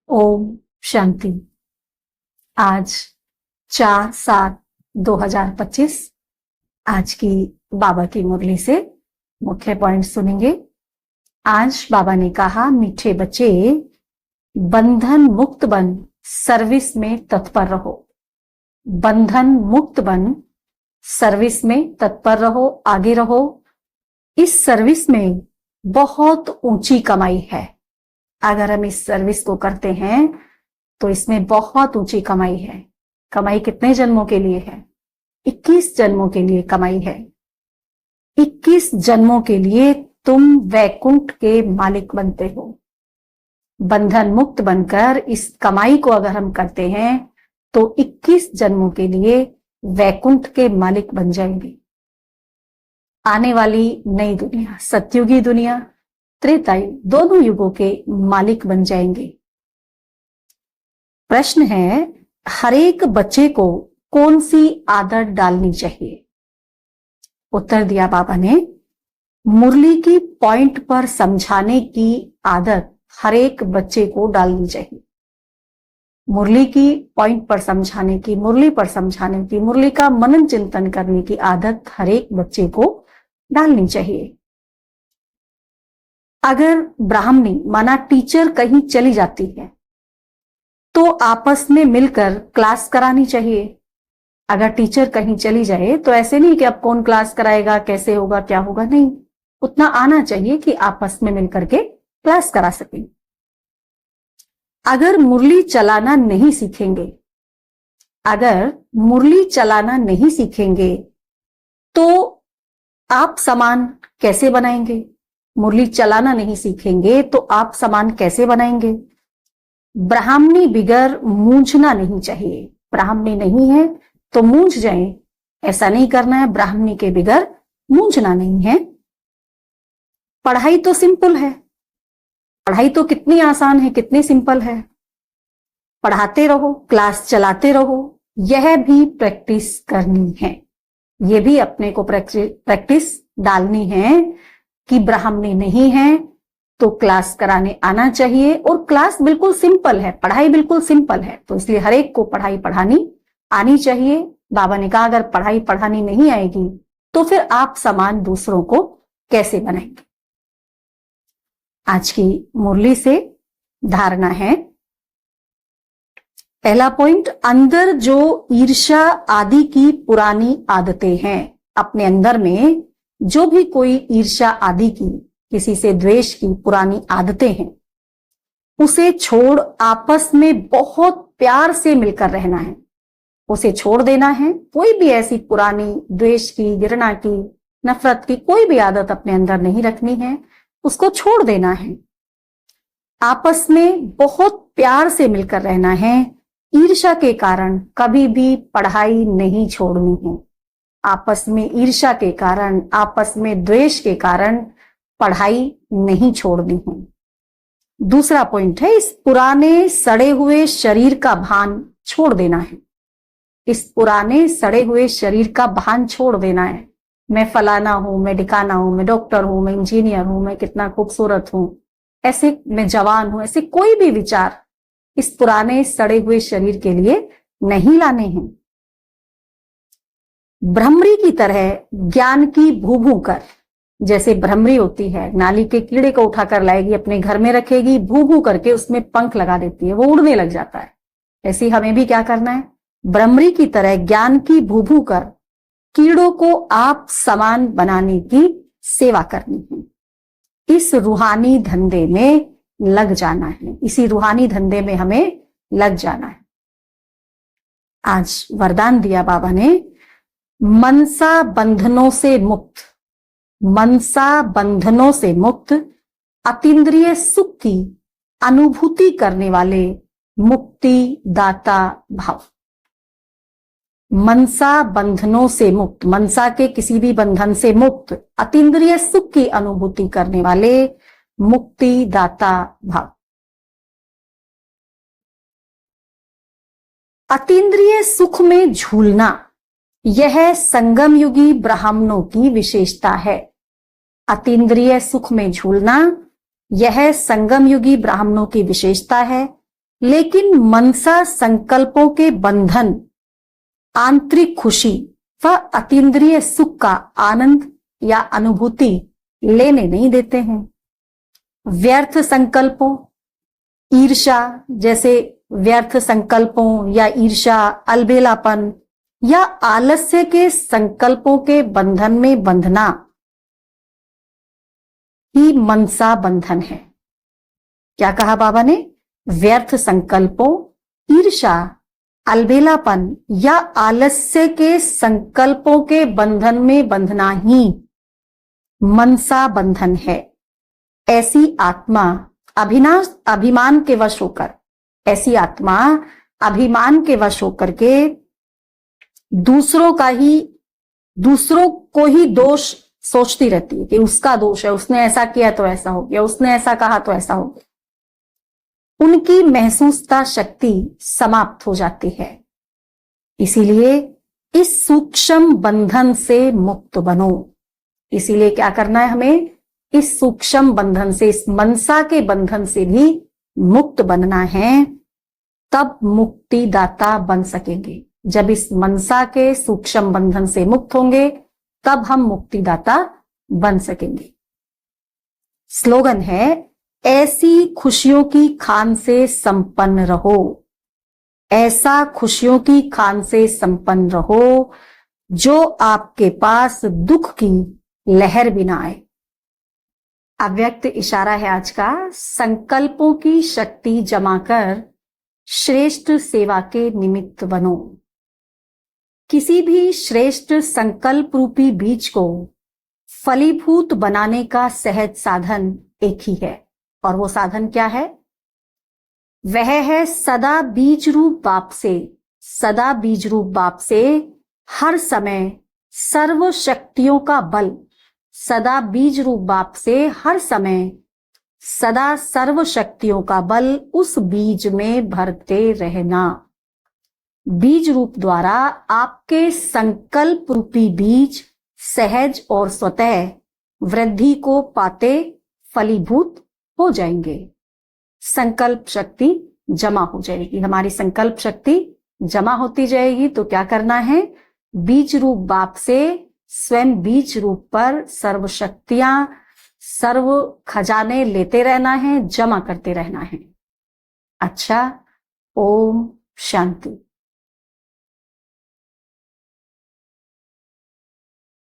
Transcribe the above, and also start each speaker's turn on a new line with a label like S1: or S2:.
S1: ओम शांति। आज 4/7/2025 आज की बाबा की मुरली से मुख्य पॉइंट सुनेंगे। आज बाबा ने कहा, मीठे बच्चे बंधन मुक्त बन सर्विस में तत्पर रहो। बंधन मुक्त बन सर्विस में तत्पर रहो, आगे रहो। इस सर्विस में बहुत ऊंची कमाई है। अगर हम इस सर्विस को करते हैं तो इसमें बहुत ऊंची कमाई है। कमाई कितने जन्मों के लिए है? 21 जन्मों के लिए कमाई है। 21 जन्मों के लिए तुम वैकुंठ के मालिक बनते हो। बंधन मुक्त बनकर इस कमाई को अगर हम करते हैं तो 21 जन्मों के लिए वैकुंठ के मालिक बन जाएंगे। आने वाली नई दुनिया, सतयुगी दुनिया, त्रेतायुग, दोनों युगों के मालिक बन जाएंगे। प्रश्न है, हर एक बच्चे को कौन सी आदत डालनी चाहिए? उत्तर दिया बाबा ने, मुरली की पॉइंट पर समझाने की आदत हर एक बच्चे को डालनी चाहिए। मुरली की पॉइंट पर समझाने की, मुरली पर समझाने की, मुरली का मनन चिंतन करने की आदत हर एक बच्चे को डालनी चाहिए। अगर ब्राह्मणी माना टीचर कहीं चली जाती है तो आपस में मिलकर क्लास करानी चाहिए। अगर टीचर कहीं चली जाए तो ऐसे नहीं कि अब कौन क्लास कराएगा, कैसे होगा, क्या होगा, नहीं, उतना आना चाहिए कि आपस में मिलकर के क्लास करा सकें। अगर मुरली चलाना नहीं सीखेंगे, अगर मुरली चलाना नहीं सीखेंगे तो आप सामान कैसे बनाएंगे? मुरली चलाना नहीं सीखेंगे तो आप सामान कैसे बनाएंगे? ब्राह्मणी बिगर मूंझना नहीं चाहिए। ब्राह्मणी नहीं है तो मूंझ जाए, ऐसा नहीं करना है। ब्राह्मणी के बिगर मूंझना नहीं है। पढ़ाई तो सिंपल है। पढ़ाई तो कितनी आसान है, कितनी सिंपल है। पढ़ाते रहो, क्लास चलाते रहो, यह भी प्रैक्टिस करनी है। यह भी अपने को प्रैक्टिस डालनी है कि ब्राह्मणी नहीं है तो क्लास कराने आना चाहिए। और क्लास बिल्कुल सिंपल है, पढ़ाई बिल्कुल सिंपल है, तो इसलिए हर एक को पढ़ाई पढ़ानी आनी चाहिए। बाबा ने कहा, अगर पढ़ाई पढ़ानी नहीं आएगी तो फिर आप समान दूसरों को कैसे बनाएंगे? आज की मुरली से धारणा है, पहला पॉइंट, अंदर जो ईर्ष्या आदि की पुरानी आदतें हैं, अपने अंदर में जो भी कोई ईर्ष्या आदि की, किसी से द्वेष की पुरानी आदतें हैं, उसे छोड़ आपस में बहुत प्यार से मिलकर रहना है। उसे छोड़ देना है। कोई भी ऐसी पुरानी द्वेष की, घृणा की, नफरत की कोई भी आदत अपने अंदर नहीं रखनी है, उसको छोड़ देना है। आपस में बहुत प्यार से मिलकर रहना है। ईर्ष्या के कारण कभी भी पढ़ाई नहीं छोड़नी है। आपस में ईर्ष्या के कारण, आपस में द्वेष के कारण पढ़ाई नहीं छोड़नी है। दूसरा पॉइंट है, इस पुराने सड़े हुए शरीर का भान छोड़ देना है। इस पुराने सड़े हुए शरीर का भान छोड़ देना है। मैं फलाना हूं, मैं ढिकाना हूं, मैं डॉक्टर हूं, मैं इंजीनियर हूं, मैं कितना खूबसूरत हूं, ऐसे मैं जवान हूं, ऐसे कोई भी विचार इस पुराने सड़े हुए शरीर के लिए नहीं लाने हैं। भ्रमरी की तरह ज्ञान की भू कर, जैसे भ्रमरी होती है, नाली के कीड़े को उठाकर लाएगी, अपने घर में रखेगी, भू करके उसमें पंख लगा देती है, वो उड़ने लग जाता है। ऐसे ही हमें भी क्या करना है? भ्रमरी की तरह ज्ञान की भू कर कीड़ों को आप समान बनाने की सेवा करनी है। इस रूहानी धंधे में लग जाना है। इसी रूहानी धंधे में हमें लग जाना है। आज वरदान दिया बाबा ने, मनसा बंधनों से मुक्त, मनसा बंधनों से मुक्त, अतीन्द्रिय सुख की अनुभूति करने वाले मुक्ति दाता भाव। मनसा बंधनों से मुक्त, मनसा के किसी भी बंधन से मुक्त, अतीन्द्रिय सुख की अनुभूति करने वाले मुक्ति दाता भाव। अतीन्द्रिय सुख में झूलना, यह संगम युगी ब्राह्मणों की विशेषता है। अतीन्द्रिय सुख में झूलना, यह संगम युगी ब्राह्मणों की विशेषता है। लेकिन मनसा संकल्पों के बंधन आंतरिक खुशी व अतीन्द्रिय सुख का आनंद या अनुभूति लेने नहीं देते हैं। व्यर्थ संकल्पों, ईर्ष्या जैसे व्यर्थ संकल्पों या ईर्ष्या, अलबेलापन या आलस्य के संकल्पों के बंधन में बंधना ही मनसा बंधन है। क्या कहा बाबा ने? व्यर्थ संकल्पों, ईर्ष्या, अलबेलापन या आलस्य के संकल्पों के बंधन में बंधना ही मनसा बंधन है। ऐसी आत्मा अभिमान के वश होकर, ऐसी आत्मा अभिमान के वश होकर के दूसरों को ही दोष सोचती रहती है कि उसका दोष है, उसने ऐसा किया तो ऐसा हो गया, उसने ऐसा कहा तो ऐसा हो गया। उनकी महसूसता शक्ति समाप्त हो जाती है। इसीलिए इस सूक्ष्म बंधन से मुक्त बनो। इसीलिए क्या करना है हमें? इस सूक्ष्म बंधन से, इस मनसा के बंधन से भी मुक्त बनना है, तब मुक्तिदाता बन सकेंगे। जब इस मनसा के सूक्ष्म बंधन से मुक्त होंगे तब हम मुक्तिदाता बन सकेंगे। स्लोगन है, ऐसी खुशियों की खान से संपन्न रहो, ऐसा खुशियों की खान से संपन्न रहो जो आपके पास दुख की लहर भी ना आए। अव्यक्त इशारा है आज का। संकल्पों की शक्ति जमा कर श्रेष्ठ सेवा के निमित्त बनो। किसी भी श्रेष्ठ संकल्प रूपी बीज को फलीभूत बनाने का सहज साधन एक ही है, और वो साधन क्या है? वह है सदा बीज रूप बाप से, सदा बीज रूप बाप से हर समय सर्व शक्तियों का बल, सदा बीज रूप बाप से हर समय सदा सर्व शक्तियों का बल उस बीज में भरते रहना। बीज रूप द्वारा आपके संकल्प रूपी बीज सहज और स्वतः वृद्धि को पाते फलीभूत हो जाएंगे। संकल्प शक्ति जमा हो जाएगी। हमारी संकल्प शक्ति जमा होती जाएगी तो क्या करना है? बीज रूप बाप से स्वयं बीज रूप पर सर्व शक्तियां, सर्व खजाने लेते रहना है, जमा करते रहना है। अच्छा, ओम शांति।